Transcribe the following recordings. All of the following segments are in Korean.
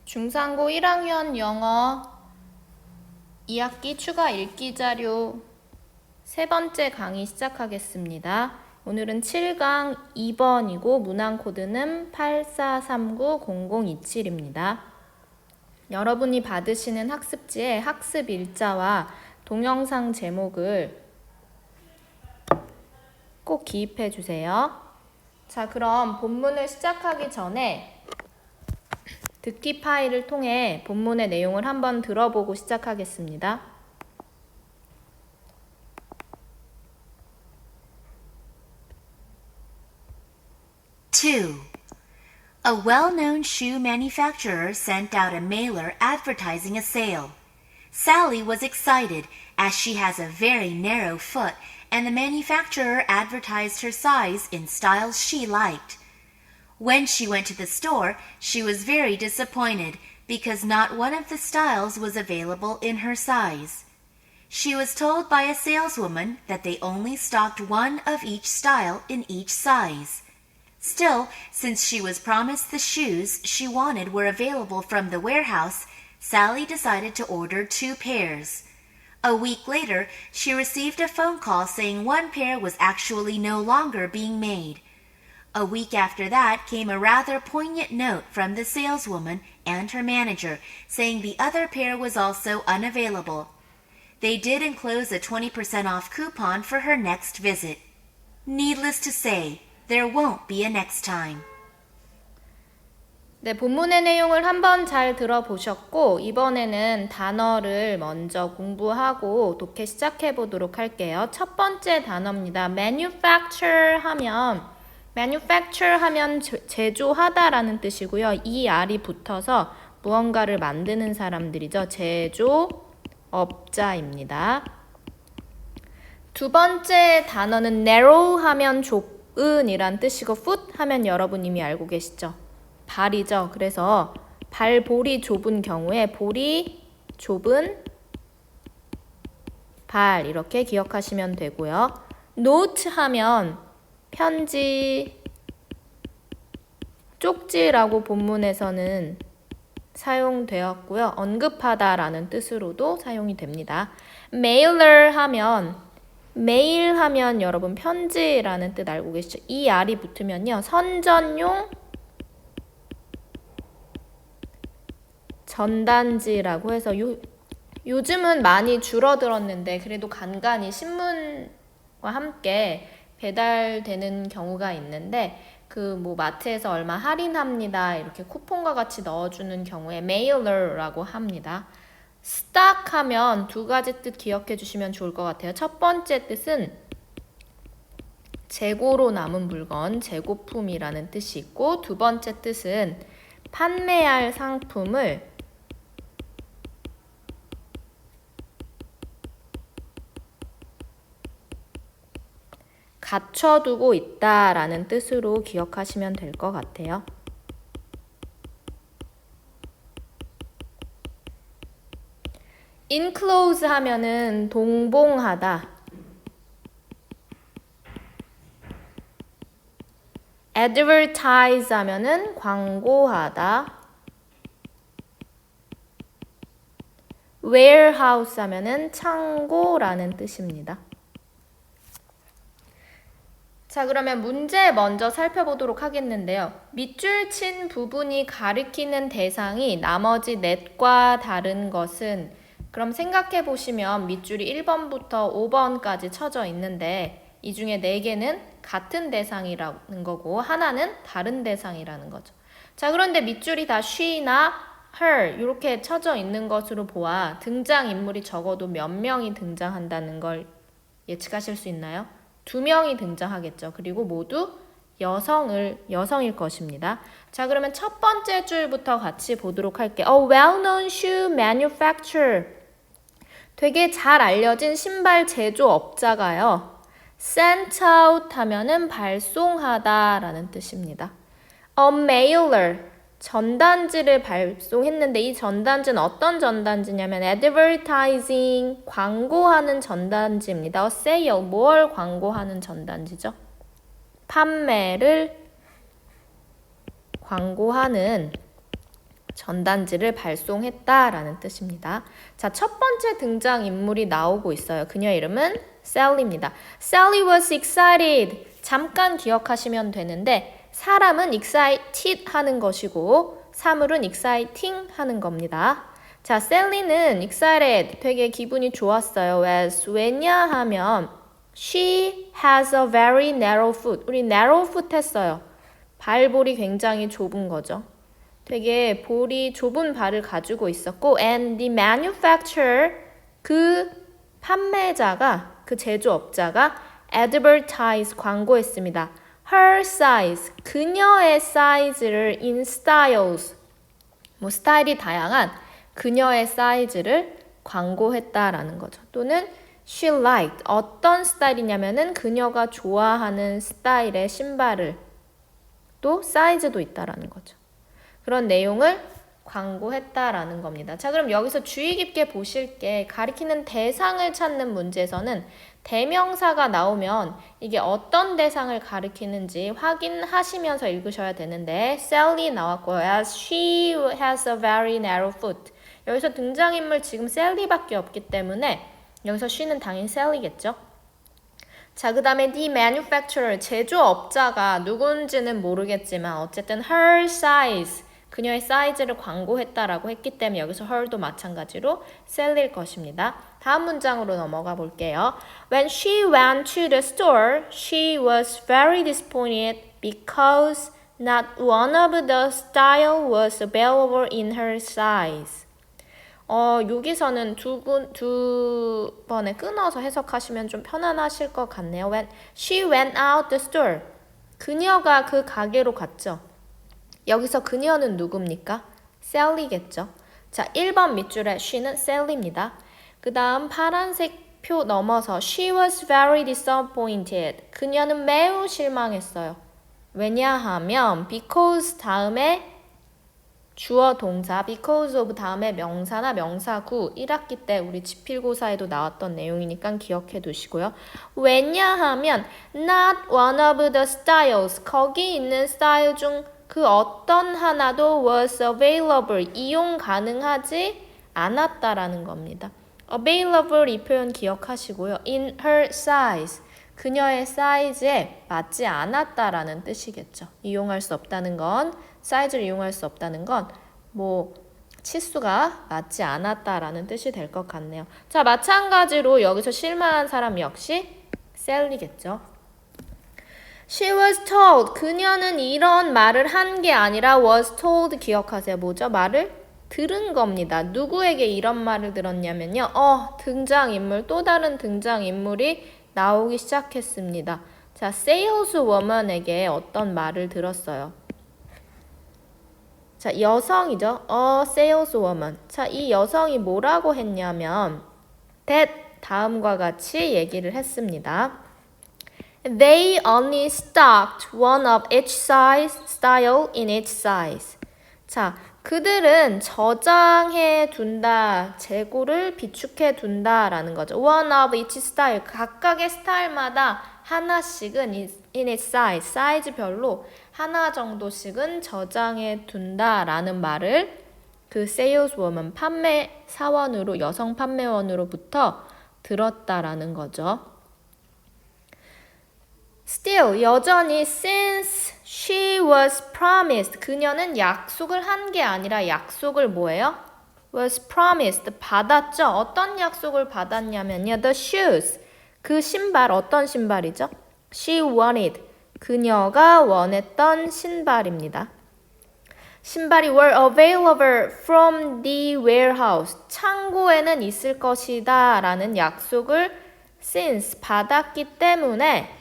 중상고 1학년 영어 2학기 추가 읽기 자료 세 번째 강의 시작하겠습니다. 오늘은 7강 2번이고 문항 코드는 84390027입니다. 여러분이 받으시는 학습지에 학습 일자와 동영상 제목을 꼭 기입해 주세요. 자, 그럼 본문을 시작하기 전에 듣기 파일을 통해 본문의 내용을 한번 들어보고 시작하겠습니다. 2. A well-known shoe manufacturer sent out a mailer advertising a sale. Sally was excited as she has a very narrow foot and the manufacturer advertised her size in styles she liked. When she went to the store, she was very disappointed because not one of the styles was available in her size. She was told by a saleswoman that they only stocked one of each style in each size. Still, since she was promised the shoes she wanted were available from the warehouse, Sally decided to order 2 pairs. A week later, she received a phone call saying one pair was actually no longer being made. A week after that came a rather poignant note from the saleswoman and her manager saying the other pair was also unavailable. They did enclose a 20% off coupon for her next visit. Needless to say, there won't be a next time. 네, 본문의 내용을 한번 잘 들어보셨고 이번에는 단어를 먼저 공부하고 독해 시작해 보도록 할게요. 첫 번째 단어입니다. manufacture 하면 제조하다라는 뜻이고요. 이 알이 붙어서 무언가를 만드는 사람들이죠. 제조업자입니다. 두 번째 단어는 narrow 하면 좁은이란 뜻이고 foot 하면 여러분 이미 알고 계시죠? 발이죠. 그래서 발볼이 좁은 경우에 볼이 좁은 발 이렇게 기억하시면 되고요. note 하면 편지, 쪽지라고 본문에서는 사용되었고요. 언급하다라는 뜻으로도 사용이 됩니다. mailer 하면 메일 하면 여러분 편지라는 뜻 알고 계시죠? 이 알이 붙으면요. 선전용 전단지라고 해서 요즘은 많이 줄어들었는데 그래도 간간히 신문과 함께 배달되는 경우가 있는데 그 마트에서 얼마 할인합니다 이렇게 쿠폰과 같이 넣어주는 경우에 메일러라고 합니다. 스탁 하면 두 가지 뜻 기억해 주시면 좋을 것 같아요. 첫 번째 뜻은 재고로 남은 물건, 재고품이라는 뜻이 있고 두 번째 뜻은 판매할 상품을 갖춰두고 있다라는 뜻으로 기억하시면 될 것 같아요. enclose 하면은 동봉하다. advertise 하면은 광고하다. warehouse 하면은 창고라는 뜻입니다. 자, 그러면 문제 먼저 살펴보도록 하겠는데요. 밑줄 친 부분이 가리키는 대상이 나머지 넷과 다른 것은 그럼 생각해 보시면 밑줄이 1번부터 5번까지 쳐져 있는데 이 중에 4개는 같은 대상이라는 거고 하나는 다른 대상이라는 거죠. 자, 그런데 밑줄이 다 she나 her 이렇게 쳐져 있는 것으로 보아 등장인물이 적어도 몇 명이 등장한다는 걸 예측하실 수 있나요? 2명이 등장하겠죠. 그리고 모두 여성일 것입니다. 자, 그러면 첫 번째 줄부터 같이 보도록 할게요. A well-known shoe manufacturer. 되게 잘 알려진 신발 제조업자가요. sent out 하면은 발송하다라는 뜻입니다. A mailer. 전단지를 발송했는데 이 전단지는 어떤 전단지냐면 advertising, 광고하는 전단지입니다. sale, 뭘 광고하는 전단지죠? 판매를 광고하는 전단지를 발송했다라는 뜻입니다. 자, 첫 번째 등장인물이 나오고 있어요. 그녀의 이름은 Sally입니다. Sally was excited. 잠깐 기억하시면 되는데 사람은 excited 하는 것이고 사물은 exciting 하는 겁니다. 자, Sally는 excited, 되게 기분이 좋았어요. 왜냐하면 she has a very narrow foot. 우리 narrow foot 했어요. 발볼이 굉장히 좁은 거죠. 되게 볼이 좁은 발을 가지고 있었고 and the manufacturer, 그 판매자가, 그 제조업자가 advertise, 광고했습니다. her size, 그녀의 사이즈를 in styles, 뭐 스타일이 다양한 그녀의 사이즈를 광고했다라는 거죠. 또는 she liked, 어떤 스타일이냐면은 그녀가 좋아하는 스타일의 신발을 또 사이즈도 있다라는 거죠. 그런 내용을 광고했다라는 겁니다. 자, 그럼 여기서 주의 깊게 보실 게 가리키는 대상을 찾는 문제에서는 대명사가 나오면 이게 어떤 대상을 가리키는지 확인하시면서 읽으셔야 되는데 Sally 나왔고요. As she has a very narrow foot. 여기서 등장인물 지금 Sally밖에 없기 때문에 여기서 she는 당연히 Sally겠죠. 자, 그 다음에 the manufacturer, 제조업자가 누군지는 모르겠지만 어쨌든 her size, 그녀의 사이즈를 광고했다라고 했기 때문에 여기서 her도 마찬가지로 Sally일 것입니다. 다음 문장으로 넘어가 볼게요. When she went to the store, she was very disappointed because not one of the style was available in her size. 여기서는 두 번에 끊어서 해석하시면 좀 편안하실 것 같네요. When she went out the store. 그녀가 그 가게로 갔죠. 여기서 그녀는 누굽니까? Sally겠죠. 자, 1번 밑줄에 she는 Sally입니다. 그 다음 파란색 표 넘어서 she was very disappointed. 그녀는 매우 실망했어요. 왜냐하면 because 다음에 주어 동사 because of 다음에 명사나 명사구 1학기 때 우리 지필고사에도 나왔던 내용이니까 기억해 두시고요. 왜냐하면 not one of the styles, 거기 있는 스타일 중 그 어떤 하나도 was available, 이용 가능하지 않았다라는 겁니다. available 이 표현 기억하시고요. in her size, 그녀의 사이즈에 맞지 않았다라는 뜻이겠죠. 이용할 수 없다는 건, 사이즈를 이용할 수 없다는 건 뭐 치수가 맞지 않았다라는 뜻이 될 것 같네요. 자, 마찬가지로 여기서 실망한 사람 역시 Sally겠죠. She was told, 그녀는 이런 말을 한 게 아니라 was told 기억하세요. 뭐죠? 말을 들은 겁니다. 누구에게 이런 말을 들었냐면요. 등장인물, 또 다른 등장인물이 나오기 시작했습니다. 자, saleswoman에게 어떤 말을 들었어요. 자, 여성이죠. saleswoman. 자, 이 여성이 뭐라고 했냐면 that 다음과 같이 얘기를 했습니다. They only stocked one of each size style in each size. 자, 그들은 저장해 둔다, 재고를 비축해 둔다라는 거죠. One of each style, 각각의 스타일마다 하나씩은 in its size, 사이즈별로 하나 정도씩은 저장해 둔다라는 말을 그 saleswoman, 판매 사원으로, 여성 판매원으로부터 들었다라는 거죠. Still, 여전히 since she was promised, 그녀는 약속을 한 게 아니라 약속을 뭐예요? was promised, 받았죠. 어떤 약속을 받았냐면요. The shoes, 그 신발, 어떤 신발이죠? She wanted, 그녀가 원했던 신발입니다. 신발이 were available from the warehouse, 창고에는 있을 것이다 라는 약속을 since 받았기 때문에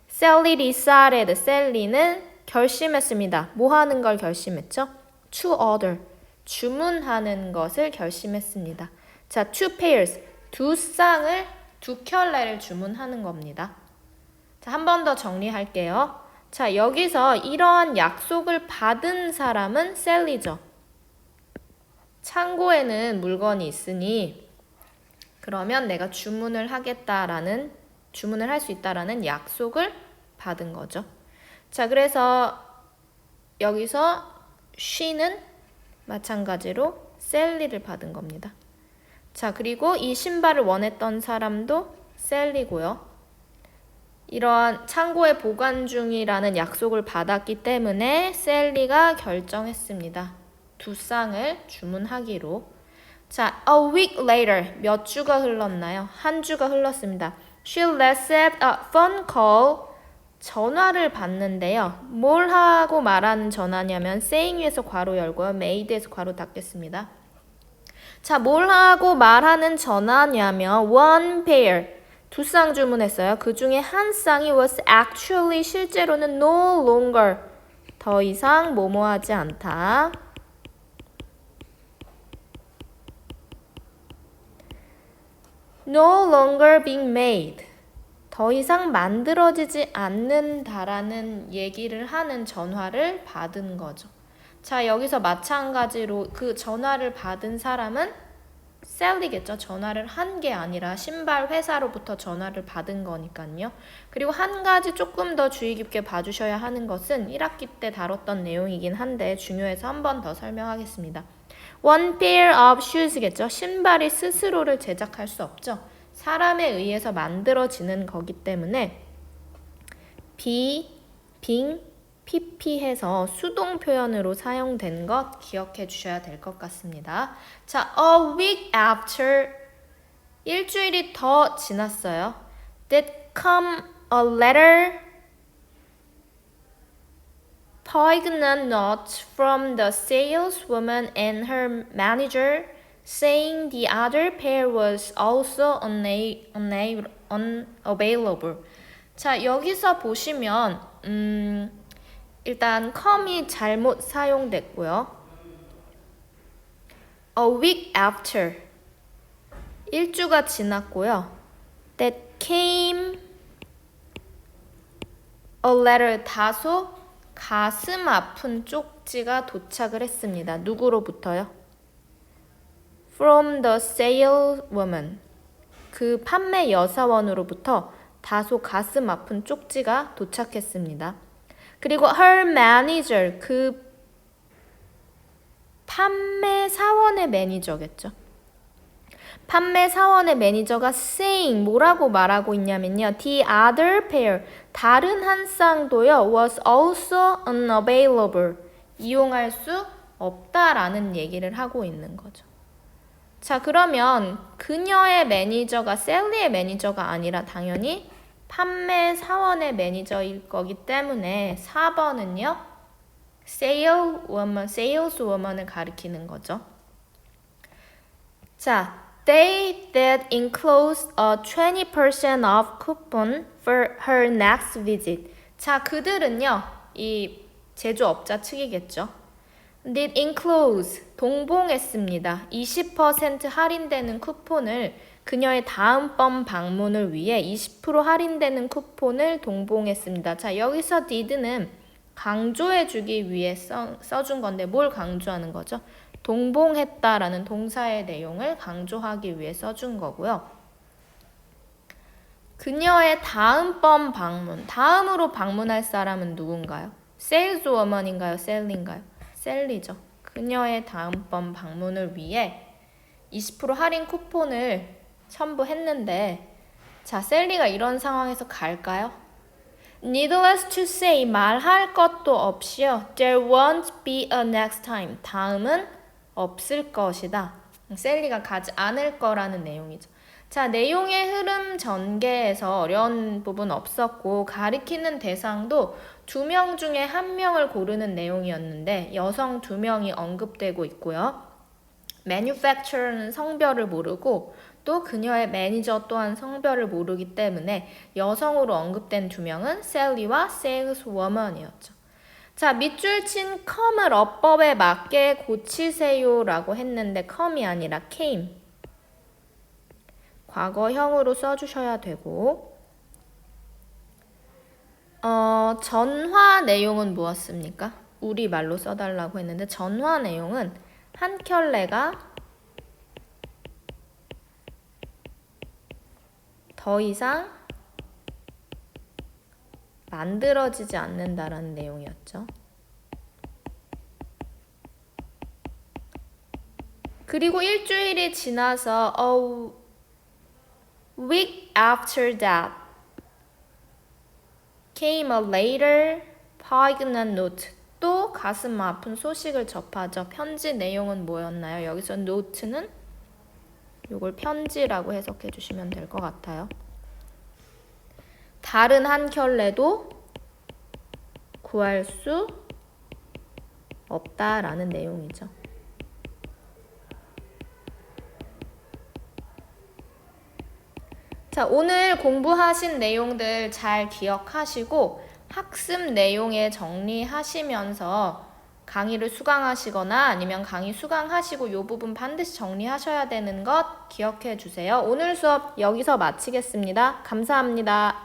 Sally decided, 셀리는 결심했습니다. 뭐 하는 걸 결심했죠? To order, 주문하는 것을 결심했습니다. 자, two pairs, 두 쌍을, 두 켤레를 주문하는 겁니다. 자, 한 번 더 정리할게요. 자, 여기서 이러한 약속을 받은 사람은 셀리죠. 창고에는 물건이 있으니 그러면 내가 주문을 할 수 있다라는 약속을 받은 거죠. 자, 그래서 여기서 she는 마찬가지로 셀리를 받은 겁니다. 자, 그리고 이 신발을 원했던 사람도 셀리고요. 이러한 창고에 보관 중이라는 약속을 받았기 때문에 셀리가 결정했습니다. 두 쌍을 주문하기로. 자, a week later, 몇 주가 흘렀나요? 한 주가 흘렀습니다. She received a phone call, 전화를 받는데요. 뭘 하고 말하는 전화냐면 saying 위에서 괄호 열고요. made에서 괄호 닫겠습니다. 자, 뭘 하고 말하는 전화냐면 one pair, 두 쌍 주문했어요. 그 중에 한 쌍이 was actually, 실제로는 no longer, 더 이상 뭐뭐하지 않다. no longer being made, 더 이상 만들어지지 않는다라는 얘기를 하는 전화를 받은 거죠. 자, 여기서 마찬가지로 그 전화를 받은 사람은 셀리겠죠. 전화를 한 게 아니라 신발 회사로부터 전화를 받은 거니까요. 그리고 한 가지 조금 더 주의 깊게 봐주셔야 하는 것은 1학기 때 다뤘던 내용이긴 한데 중요해서 한 번 더 설명하겠습니다. One pair of shoes겠죠. 신발이 스스로를 제작할 수 없죠. 사람에 의해서 만들어지는 거기 때문에 being, pp해서 수동 표현으로 사용된 것 기억해 주셔야 될 것 같습니다. 자, a week after, 일주일이 더 지났어요. Did come a letter, poignant note from the saleswoman and her manager saying the other pair was also unavailable. 자, 여기서 보시면 일단 come이 잘못 사용됐고요. A week after, 일주가 지났고요. That came a letter, 다소 가슴 아픈 쪽지가 도착을 했습니다. 누구로부터요? From the saleswoman, 그 판매 여사원으로부터 다소 가슴 아픈 쪽지가 도착했습니다. 그리고 her manager, 그 판매 사원의 매니저겠죠. 판매 사원의 매니저가 saying, 뭐라고 말하고 있냐면요. The other pair, 다른 한 쌍도요. was also unavailable, 이용할 수 없다라는 얘기를 하고 있는 거죠. 자, 그러면 그녀의 매니저가 셀리의 매니저가 아니라 당연히 판매 사원의 매니저일 거기 때문에 4번은요. saleswoman을 가리키는 거죠. 자, they that enclosed a 20% off coupon for her next visit. 자, 그들은요. 이 제조업자 측이겠죠. did enclose, 동봉했습니다. 20% 할인되는 쿠폰을 그녀의 다음번 방문을 위해 20% 할인되는 쿠폰을 동봉했습니다. 자, 여기서 did는 강조해주기 위해 써준 건데 뭘 강조하는 거죠? 동봉했다라는 동사의 내용을 강조하기 위해 써준 거고요. 그녀의 다음번 방문, 다음으로 방문할 사람은 누군가요? saleswoman인가요? 셀리인가요? 셀리죠. 그녀의 다음번 방문을 위해 20% 할인 쿠폰을 첨부했는데, 자, 셀리가 이런 상황에서 갈까요? Needless to say, 말할 것도 없이요. There won't be a next time. 다음은 없을 것이다. 셀리가 가지 않을 거라는 내용이죠. 자, 내용의 흐름 전개에서 어려운 부분 없었고 가리키는 대상도 2명 중에 1명을 고르는 내용이었는데 여성 2명이 언급되고 있고요. manufacturer는 성별을 모르고 또 그녀의 매니저 또한 성별을 모르기 때문에 여성으로 언급된 2명은 셀리와 saleswoman이었죠. 자, 밑줄 친 come을 어법에 맞게 고치세요 라고 했는데 come이 아니라 came, 과거형으로 써주셔야 되고, 전화 내용은 무엇입니까? 우리말로 써달라고 했는데 전화 내용은 한 켤레가 더 이상 만들어지지 않는다라는 내용이었죠. 그리고 일주일이 지나서 a week after that came a later poignant note. 또 가슴 아픈 소식을 접하죠. 편지 내용은 뭐였나요? 여기서 note는 이걸 편지라고 해석해 주시면 될 것 같아요. 다른 한 켤레도 구할 수 없다라는 내용이죠. 자, 오늘 공부하신 내용들 잘 기억하시고 학습 내용에 정리하시면서 강의를 수강하시거나 아니면 강의 수강하시고 이 부분 반드시 정리하셔야 되는 것 기억해 주세요. 오늘 수업 여기서 마치겠습니다. 감사합니다.